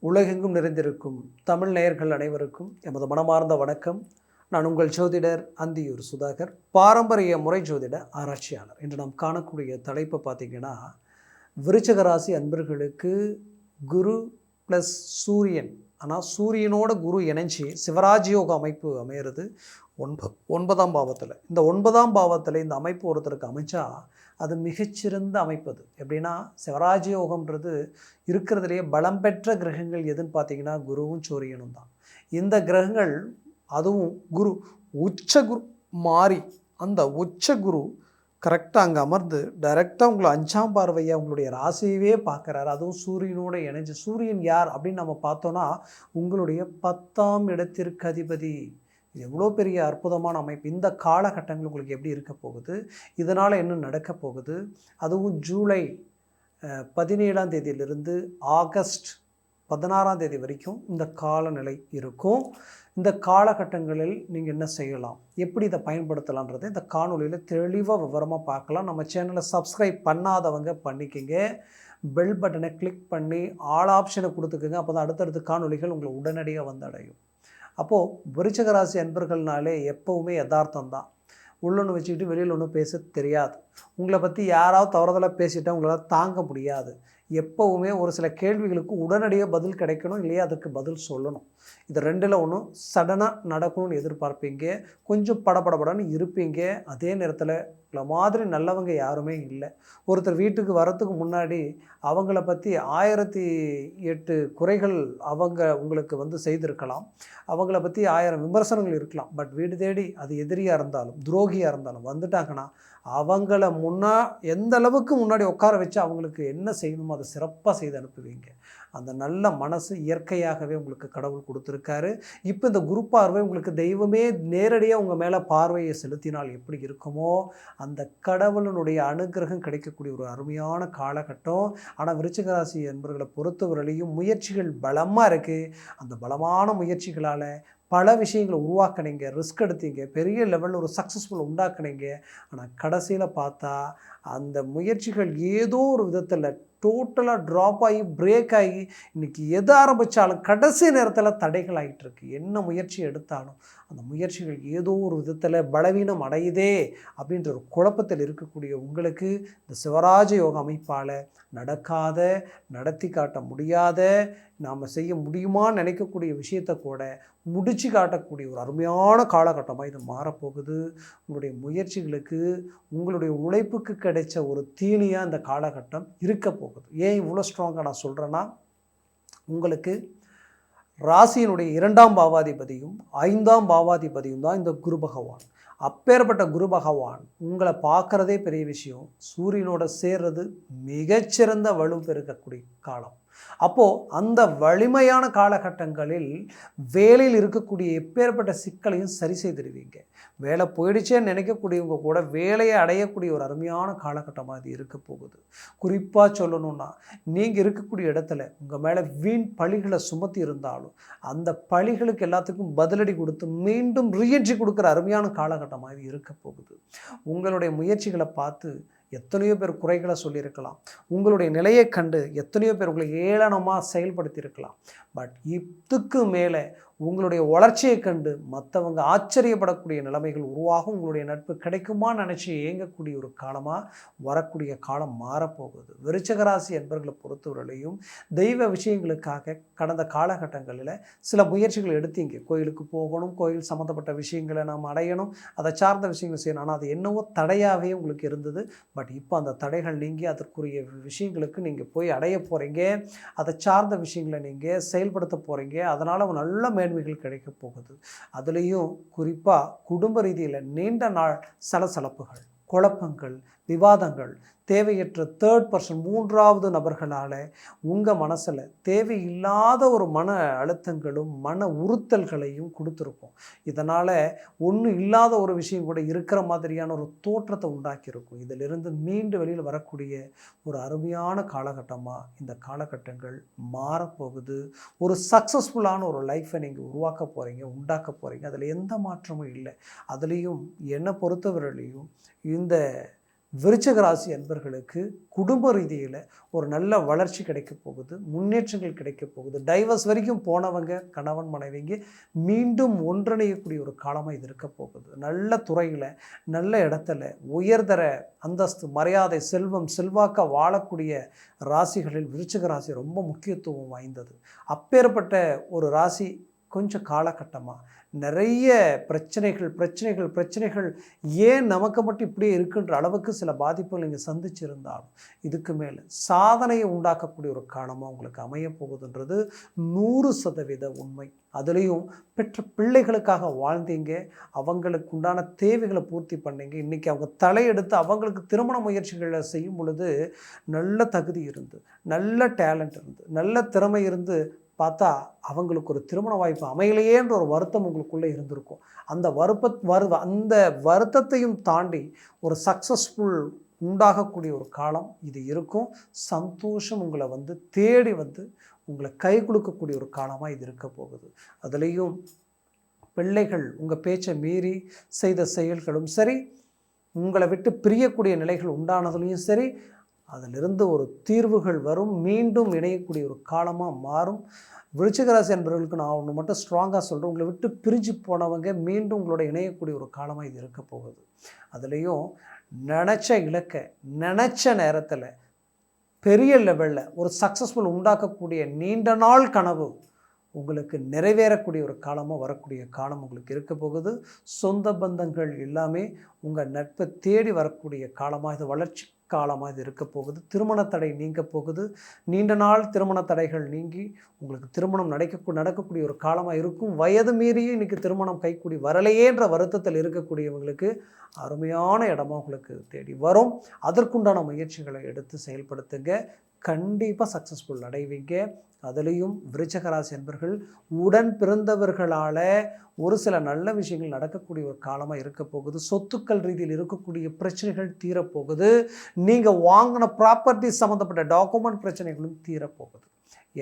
உலகெங்கும் நிறைந்திருக்கும் தமிழ் நேயர்கள் அனைவருக்கும் எமது மனமார்ந்த வணக்கம். நான் உங்கள் ஜோதிடர் அந்தியூர் சுதாகர், பாரம்பரிய முறை ஜோதிட ஆராய்ச்சியாளர். இன்று நாம் காணக்கூடிய தலைப்பு பார்த்திங்கன்னா, விருச்சிக ராசி அன்பர்களுக்கு குரு ப்ளஸ் சூரியன், ஆனால் சூரியனோட குரு இணைஞ்சி சிவராஜயோக அமைப்பு அமையிறது ஒன்பதாம் பாவத்தில். இந்த 9ஆம் பாவத்தில் இந்த அமைப்பு ஒருத்தருக்கு அமைச்சா அது மிகச்சிறந்த அமைப்பு. அது எப்படின்னா, சிவராஜயோகம்ன்றது இருக்கிறதுலையே பலம் பெற்ற கிரகங்கள் எதுன்னு பார்த்தீங்கன்னா குருவும் சூரியனும் தான். இந்த கிரகங்கள், அதுவும் குரு உச்ச குரு மாறி, அந்த உச்ச குரு கரெக்டாக அங்கே அமர்ந்து டைரெக்டாக உங்களை 5ஆம் பார்வையாக உங்களுடைய ராசியவே பார்க்குறாரு. அதுவும் சூரியனோடு இணைஞ்சு. சூரியன் யார் அப்படின்னு நம்ம பார்த்தோன்னா உங்களுடைய 10ஆம் இடத்திற்கு அதிபதி. எவ்வளோ பெரிய அற்புதமான அமைப்பு. இந்த காலகட்டங்கள் உங்களுக்கு எப்படி இருக்க போகுது, இதனால் என்ன நடக்க போகுது, அதுவும் ஜூலை 17ஆம் தேதியிலிருந்து ஆகஸ்ட் 16ஆம் தேதி வரைக்கும் இந்த காலநிலை இருக்கும். இந்த காலகட்டங்களில் நீங்கள் என்ன செய்யலாம், எப்படி இதை பயன்படுத்தலான்றதை இந்த காணொலியில் தெளிவாக விவரமாக பார்க்கலாம். நம்ம சேனலை சப்ஸ்கிரைப் பண்ணாதவங்க பண்ணிக்கங்க, பெல் பட்டனை கிளிக் பண்ணி ஆல் ஆப்ஷனை கொடுத்துக்குங்க. அப்போ தான் அடுத்தடுத்த காணொலிகள் உங்களை உடனடியாக வந்து அடையும். அப்போது விருச்சிக ராசி அன்பர்கள்னாலே எப்போவுமே யதார்த்தம் தான். உள்ளொன்று வச்சுக்கிட்டு வெளியில் ஒன்றும் பேச தெரியாது. உங்களை பற்றி யாராவது தவறுதலாக பேசிட்டால் உங்களால் தாங்க முடியாது. எப்போவுமே ஒரு சில கேள்விகளுக்கு உடனடியாக பதில் கிடைக்கணும், இல்லையா அதுக்கு பதில் சொல்லணும். இது ரெண்டில் ஒன்றும் சடனாக நடக்கணும்னு எதிர்பார்ப்பீங்க, கொஞ்சம் படபடபடன்னு இருப்பீங்க. அதே நேரத்தில் உங்களை மாதிரி நல்லவங்க யாருமே இல்லை. ஒருத்தர் வீட்டுக்கு வரத்துக்கு முன்னாடி அவங்கள பற்றி 1008 குறைகள் அவங்க உங்களுக்கு வந்து செய்திருக்கலாம். அவங்கள பற்றி 1000 விமர்சனங்கள் இருக்கலாம். பட் வீடு தேடி அது எதிரியாக இருந்தாலும் துரோகியாக இருந்தாலும் வந்துட்டாங்கன்னா அவங்கள எந்த அளவுக்கு முன்னாடி உட்கார வச்சு அவங்களுக்கு என்ன செய்யணுமோ அதை சிறப்பாக செய்து அனுப்புவீங்க. அந்த நல்ல மனசு இயற்கையாகவே உங்களுக்கு கடவுள் கொடுத்துருக்காரு. இப்போ இந்த குரு பார்வை உங்களுக்கு தெய்வமே நேரடியாக உங்கள் மேலே பார்வையை செலுத்தினால் எப்படி இருக்குமோ அந்த கடவுளினுடைய அனுகிரகம் கிடைக்கக்கூடிய ஒரு அருமையான காலகட்டம். ஆனால் விருச்சிக ராசி என்பவர்களை பொறுத்தவரையிலையும் முயற்சிகள் பலமாக இருக்குது. அந்த பலமான முயற்சிகளால் பல விஷயங்களை உருவாக்குனீங்க, ரிஸ்க் எடுத்தீங்க, பெரிய லெவலில் ஒரு சக்ஸஸ்ஃபுல் உண்டாக்குனீங்க. ஆனால் கடைசியில் பார்த்தா அந்த முயற்சிகள் ஏதோ ஒரு விதத்தில் டோட்டலாக ட்ராப் ஆகி பிரேக் ஆகி இன்றைக்கி எது ஆரம்பித்தாலும் கடைசி நேரத்தில் தடைகள் ஆகிட்டுருக்கு. என்ன முயற்சி எடுத்தாலும் அந்த முயற்சிகள் ஏதோ ஒரு விதத்தில் பலவீனம் அடையுதே அப்படின்ற ஒரு குழப்பத்தில் இருக்கக்கூடிய உங்களுக்கு இந்த சிவராஜ யோக அமைப்பால் நடக்காத, நடத்தி காட்ட முடியாத, நாம் செய்ய முடியுமான்னு நினைக்கக்கூடிய விஷயத்தை கூட முடிச்சு காட்டக்கூடிய ஒரு அருமையான காலகட்டமாக இது மாறப்போகுது. உங்களுடைய முயற்சிகளுக்கு, உங்களுடைய உழைப்புக்கு கிடைச்ச ஒரு தீனியாக இந்த காலகட்டம் இருக்க போகுது. ஏன் இவ்வளோ ஸ்ட்ராங்காக நான் சொல்கிறேன்னா, உங்களுக்கு ராசியினுடைய 2ஆம் பாவாதிபதியும் 5ஆம் பாவாதிபதியும் தான் இந்த குரு பகவான். அப்பேற்பட்ட குரு பகவான் உங்களை பார்க்குறதே பெரிய விஷயம். சூரியனோட சேர்றது மிகச்சிறந்த வலு பெருக்கக்கூடிய காலம். அப்போது அந்த வலிமையான காலகட்டங்களில் வேலையில் இருக்கக்கூடிய எப்பேற்பட்ட சிக்கலையும் சரி செய்திருவீங்க. வேலை போயிடுச்சேன்னு நினைக்கக்கூடியவங்க கூட வேலையை அடையக்கூடிய ஒரு அருமையான காலகட்டமாக அது இருக்க போகுது. குறிப்பாக சொல்லணுன்னா, நீங்கள் இருக்கக்கூடிய இடத்துல உங்கள் மேலே வீண் பழிகளை சுமத்தி இருந்தாலும் அந்த பழிகளுக்கு எல்லாத்துக்கும் பதிலடி கொடுத்து மீண்டும் ரீஎன்ட்ரி கொடுக்குற அருமையான காலகட்டமாக இது இருக்க போகுது. உங்களுடைய முயற்சிகளை பார்த்து எத்தனையோ பேர் குறைகளை சொல்லியிருக்கலாம். உங்களுடைய நிலையை கண்டு எத்தனையோ பேர் உங்களை ஏளனமாக செயல்படுத்தியிருக்கலாம். பட் இதுக்கு மேலே உங்களுடைய வளர்ச்சியை கண்டு மற்றவங்க ஆச்சரியப்படக்கூடிய நிலைமைகள் உருவாகும். உங்களுடைய நட்பு கிடைக்குமான்னு நினச்சி இயங்கக்கூடிய ஒரு காலமாக வரக்கூடிய காலம் மாறப்போகுது. விருச்சிக ராசி என்பவர்களை பொறுத்தவரையிலையும் தெய்வ விஷயங்களுக்காக கடந்த காலகட்டங்களில் சில முயற்சிகள் எடுத்தீங்க. கோயிலுக்கு போகணும், கோயில் சம்மந்தப்பட்ட விஷயங்களை நாம் அடையணும், அதை சார்ந்த விஷயங்கள் செய்யணும். ஆனால் அது என்னவோ தடையாகவே உங்களுக்கு இருந்தது. பட் இப்போ அந்த தடைகள் நீங்கி அதற்குரிய விஷயங்களுக்கு நீங்கள் போய் அடைய போகிறீங்க. அதை சார்ந்த விஷயங்களை நீங்கள் செயல்படுத்த போகிறீங்க. அதனால் நல்ல மேன்மைகள் கிடைக்க போகுது. அதுலேயும் குறிப்பாக குடும்ப ரீதியில் நீண்ட நாள் சலசலப்புகள், குழப்பங்கள், விவாதங்கள், தேவையற்ற தேர்ட் பர்சன் 3வது நபர்களால் உங்கள் மனசில் தேவையில்லாத ஒரு மன அழுத்தங்களும் மன உறுத்தல்களையும் கொடுத்துருக்கும். இதனால் ஒன்றும் இல்லாத ஒரு விஷயம் கூட இருக்கிற மாதிரியான ஒரு தோற்றத்தை உண்டாக்கியிருக்கும். இதிலிருந்து மீண்டு வெளியில் வரக்கூடிய ஒரு அருமையான காலகட்டமாக இந்த காலகட்டங்கள் மாறப்போகுது. ஒரு சக்ஸஸ்ஃபுல்லான ஒரு லைஃப்பை நீங்கள் உருவாக்க போகிறீங்க, உண்டாக்க போகிறீங்க. அதில் எந்த மாற்றமும் இல்லை. அதுலேயும் என்னை பொறுத்தவரையிலையும் இந்த விருச்சிக ராசி அன்பர்களுக்கு குடும்ப ரீதியில் ஒரு நல்ல வளர்ச்சி கிடைக்க போகுது, முன்னேற்றங்கள் கிடைக்க போகுது. டைவர்ஸ் வரைக்கும் போனவங்க கணவன் மனைவிங்க மீண்டும் ஒன்றிணையக்கூடிய ஒரு காலமாக இது இருக்க போகுது. நல்ல துறையில், நல்ல இடத்துல உயர்தர அந்தஸ்து, மரியாதை, செல்வம், செல்வாக்க வாழக்கூடிய ராசிகளில் விருச்சிக ராசி ரொம்ப முக்கியத்துவம் வாய்ந்தது. அப்பேற்பட்ட ஒரு ராசி கொஞ்சம் காலகட்டமாக நிறைய பிரச்சனைகள் ஏன் நமக்கு மட்டும் இப்படியே இருக்குன்ற அளவுக்கு சில பாதிப்புகள் நீங்கள் சந்திச்சிருந்தாலும் இதுக்கு மேலே சாதனையை உண்டாக்கக்கூடிய ஒரு காலமாக உங்களுக்கு அமைய போகுதுன்றது 100% உண்மை. அதுலேயும் பெற்ற பிள்ளைகளுக்காக வாழ்ந்தீங்க, அவங்களுக்கு உண்டான தேவைகளை பூர்த்தி பண்ணீங்க. இன்றைக்கி அவங்க தலையெடுத்து அவங்களுக்கு திருமண முயற்சிகளை செய்யும் பொழுது நல்ல தகுதி இருந்து, நல்ல டேலண்ட் இருந்து, நல்ல திறமை இருந்து பார்த்தா அவங்களுக்கு ஒரு திருமண வாய்ப்பு அமையலையேன்ற ஒரு வருத்தம் உங்களுக்குள்ளே இருந்திருக்கும். அந்த வருத்தத்தையும் தாண்டி ஒரு சக்ஸஸ்ஃபுல் உண்டாகக்கூடிய ஒரு காலம் இது இருக்கும். சந்தோஷம் உங்களை தேடி உங்களை கை கொடுக்கக்கூடிய ஒரு காலமாக இது இருக்க போகுது. அதுலேயும் பிள்ளைகள் உங்கள் பேச்சை மீறி செய்த செயல்களும் சரி, உங்களை விட்டு பிரியக்கூடிய நிலைகள் உண்டானதுலேயும் சரி, அதிலிருந்து ஒரு தீர்வுகள் வரும், மீண்டும் இணையக்கூடிய ஒரு காலமாக மாறும். விருச்சிக ராசி என்பவர்களுக்கு நான் ஒன்று மட்டும் ஸ்ட்ராங்காக சொல்கிறேன், உங்களை விட்டு பிரிஞ்சு போனவங்க மீண்டும் உங்களோட இணையக்கூடிய ஒரு காலமாக இது இருக்க போகுது. அதுலேயும் நினச்ச இலக்கை நினச்ச நேரத்தில் பெரிய லெவலில் ஒரு சக்ஸஸ்ஃபுல் உண்டாக்கக்கூடிய நீண்ட நாள் கனவு உங்களுக்கு நிறைவேறக்கூடிய ஒரு காலமாக வரக்கூடிய காலம் உங்களுக்கு இருக்க போகுது. சொந்த பந்தங்கள் எல்லாமே உங்கள் நட்பை தேடி வரக்கூடிய காலமாக இது வளர்ச்சி காலமாக இது இருக்க போகுது. திருமண தடை நீங்க போகுது. நீண்ட நாள் திருமண தடைகள் நீங்கி உங்களுக்கு திருமணம் நடக்கக்கூடிய ஒரு காலமாக இருக்கும். வயது மீறியும் இன்றைக்கி திருமணம் கைக்கூடி வரலையேன்ற வருத்தத்தில் இருக்கக்கூடியவங்களுக்கு அருமையான இடமா உங்களுக்கு தேடி வரும். அதற்குண்டான முயற்சிகளை எடுத்து செயல்படுத்துங்க, கண்டிப்பாக சக்ஸஸ்ஃபுல் அடைவீங்க. அதுலேயும் விருச்சிக ராசி என்பர்கள் உடன் பிறந்தவர்களால் ஒரு சில நல்ல விஷயங்கள் நடக்கக்கூடிய ஒரு காலமாக இருக்க போகுது. சொத்துக்கள் ரீதியில் இருக்கக்கூடிய பிரச்சனைகள் தீரப்போகுது. நீங்கள் வாங்கின ப்ராப்பர்ட்டி சம்மந்தப்பட்ட டாக்குமெண்ட் பிரச்சனைகளும் தீரப்போகுது.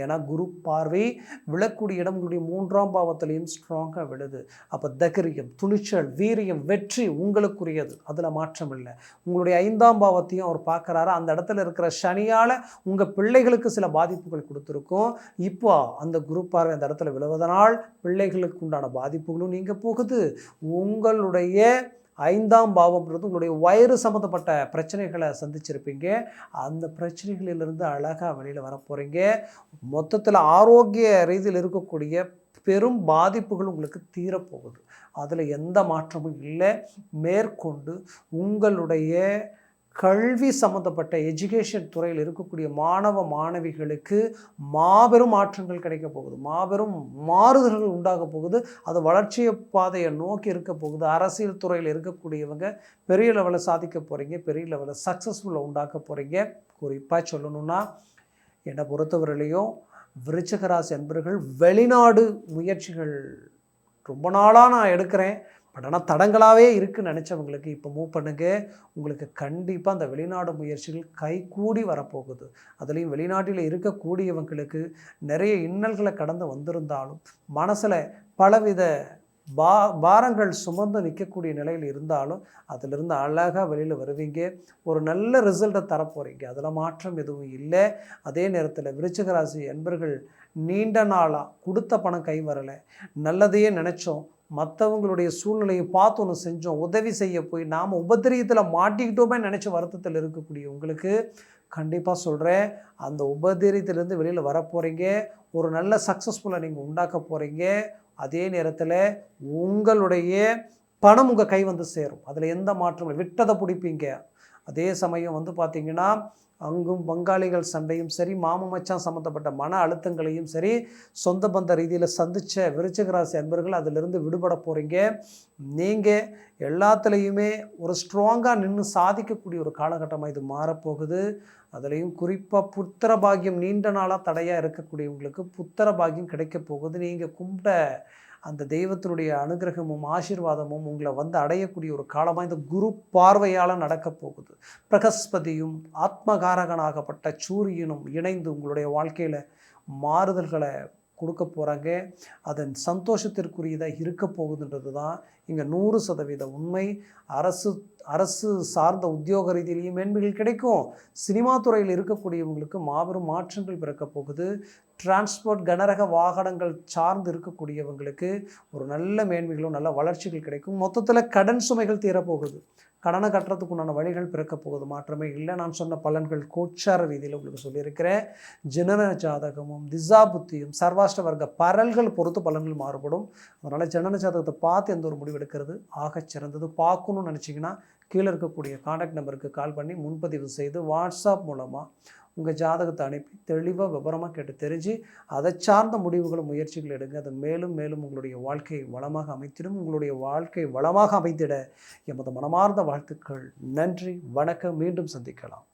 ஏன்னா குரு பார்வை விழக்கூடிய இடம் உங்களுடைய 3ஆம் பாவத்திலையும் ஸ்ட்ராங்காக விழுது. அப்போ தைரியம், துணிச்சல், வீரியம், வெற்றி உங்களுக்குரியது, அதில் மாற்றம் இல்லை. உங்களுடைய 5ஆம் பாவத்தையும் அவர் பார்க்குறாரு. அந்த இடத்துல இருக்கிற சனியால் உங்கள் பிள்ளைகளுக்கு சில பாதிப்புகள் கொடுத்துருக்கும். இப்போ அந்த குரு பார்வை அந்த இடத்துல விழுவதனால் பிள்ளைகளுக்கு உண்டான பாதிப்புகளும் நீங்கள் போகுது. உங்களுடைய 5ஆம் பாவம்ன்றது உங்களுடைய வயிறு சம்மந்தப்பட்ட பிரச்சனைகளை சந்திச்சிருப்பீங்க. அந்த பிரச்சனைகளிலிருந்து அழகாக வெளியில் வர போகிறீங்க. மொத்தத்தில் ஆரோக்கிய ரீதியில் இருக்கக்கூடிய பெரும் பாதிப்புகள் உங்களுக்கு தீரப்போகுது. அதில் எந்த மாற்றமும் இல்லை. மேற்கொண்டு உங்களுடைய கல்வி சம்மந்தப்பட்ட எஜுகேஷன் துறையில் இருக்கக்கூடிய மாணவ மாணவிகளுக்கு மாபெரும் மாற்றங்கள் கிடைக்க போகுது, மாபெரும் மாறுதல்கள் உண்டாக போகுது. அது வளர்ச்சியை பாதையை நோக்கி இருக்க போகுது. அரசியல் துறையில் இருக்கக்கூடியவங்க பெரிய லெவலில் சாதிக்க போகிறீங்க, பெரிய லெவலில் சக்ஸஸ்ஃபுல்லாக உண்டாக்க போகிறீங்க. குறிப்பாக சொல்லணுன்னா என்னை பொறுத்தவரையிலையும் விருச்சிக ராசி அன்பர்கள் வெளிநாடு முயற்சிகள் ரொம்ப நாளாக நான் எடுக்கிறேன், பட் ஆனால் தடங்களாகவே இருக்குதுன்னு நினச்சவங்களுக்கு இப்போ மூவ் பண்ணுங்கள். உங்களுக்கு கண்டிப்பாக அந்த வெளிநாடு முயற்சிகள் கைகூடி வரப்போகுது. அதுலேயும் வெளிநாட்டில் இருக்கக்கூடியவங்களுக்கு நிறைய இன்னல்களை கடந்து வந்திருந்தாலும் மனசில் பலவித பாரங்கள் சுமந்து நிற்கக்கூடிய நிலையில் இருந்தாலும் அதிலிருந்து அழகாக வெளியில் வருவீங்க. ஒரு நல்ல ரிசல்ட்டை தரப்போகிறீங்க, அதில் மாற்றம் எதுவும் இல்லை. அதே நேரத்தில் விருச்சிக ராசி என்பர்கள் நீண்ட நாளாக கொடுத்த பணம் கை வரலை, நல்லதையே நினச்சோம், மற்றவங்களுடைய சூழ்நிலையை பார்த்து ஒன்று செஞ்சோம், உதவி செய்ய போய் நாம் உபத்திரியத்தில் மாட்டிக்கிட்டோமே நினச்ச வருத்தத்தில் இருக்கக்கூடிய உங்களுக்கு கண்டிப்பாக சொல்கிறேன், அந்த உபத்திரியத்திலேருந்து வெளியில் வரப்போகிறீங்க. ஒரு நல்ல சக்ஸஸ்ஃபுல்லாக நீங்கள் உண்டாக்க போகிறீங்க. அதே நேரத்தில் உங்களுடைய பணம் உங்கள் கை சேரும், அதில் எந்த மாற்றமும் விட்டதை பிடிப்பீங்க. அதே சமயம் பார்த்திங்கன்னா அங்கும் பங்காளிகள் சண்டையும் சரி, மாம மச்சான் சம்மந்தப்பட்ட மன அழுத்தங்களையும் சரி, சொந்த பந்த ரீதியில் சந்தித்த விருச்சிக ராசி அன்பர்கள் அதிலிருந்து விடுபட போகிறீங்க. நீங்கள் எல்லாத்துலேயுமே ஒரு ஸ்ட்ராங்காக நின்று சாதிக்கக்கூடிய ஒரு காலகட்டமாக இது மாறப்போகுது. அதுலேயும் குறிப்பாக புத்திர பாக்கியம் நீண்ட நாளாக தடையாக இருக்கக்கூடியவங்களுக்கு புத்திர பாக்கியம் கிடைக்க போகுது. நீங்கள் கும்பிட்ட அந்த தெய்வத்தினுடைய அனுகிரகமும் ஆசீர்வாதமும் உங்களை அடையக்கூடிய ஒரு காலமாக இந்த குரு பார்வையால் நடக்க போகுது. பிரகஸ்பதியும் ஆத்மகாரகனாகப்பட்ட சூரியனும் இணைந்து உங்களுடைய வாழ்க்கையில் மாறுதல்களை கொடுக்க போகிறாங்க. அதன் சந்தோஷத்திற்குரியதாக இருக்க போகுதுன்றது தான் இங்கே 100% உண்மை. அரசு சார்ந்த உத்தியோக ரீதியிலையும் மேன்மைகள் கிடைக்கும். சினிமா துறையில் இருக்கக்கூடியவங்களுக்கு மாபெரும் மாற்றங்கள் பிறக்கப் போகுது. டிரான்ஸ்போர்ட் கனரக வாகனங்கள் சார்ந்து இருக்கக்கூடியவங்களுக்கு ஒரு நல்ல மேன்மைகளும் நல்ல வளர்ச்சிகள் கிடைக்கும். மொத்தத்தில் கடன் சுமைகள் தீரப்போகுது. கடனை கட்டுறதுக்கு உண்டான வழிகள் பிறக்கப் போகுது. மாற்றமே இல்லை. நான் சொன்ன பலன்கள் கோச்சார ரீதியில் உங்களுக்கு சொல்லியிருக்கிறேன். ஜனன ஜாதகமும் திசா புத்தியும் சர்வாஷ்ட வர்க்க பரல்கள் பொறுத்து பலன்கள் மாறுபடும். அதனால் ஜனன ஜாதகத்தை பார்த்து எந்த ஒரு முடிவு எடுக்கிறது ஆகச் சிறந்தது. பார்க்கணும்னு நினச்சிங்கன்னா கீழே இருக்கக்கூடிய கான்டாக்ட் நம்பருக்கு கால் பண்ணி முன்பதிவு செய்து வாட்ஸ்அப் மூலமாக உங்கள் ஜாதகத்தை அனுப்பி தெளிவாக விவரமாக கேட்டு தெரிஞ்சு அதை சார்ந்த முடிவுகளும் முயற்சிகள் எடுங்க. அது மேலும் மேலும் உங்களுடைய வாழ்க்கையை வளமாக அமைத்திடும். உங்களுடைய வாழ்க்கை வளமாக அமைத்திட எமது மனமார்ந்த வாழ்த்துக்கள். நன்றி, வணக்கம். மீண்டும் சந்திக்கலாம்.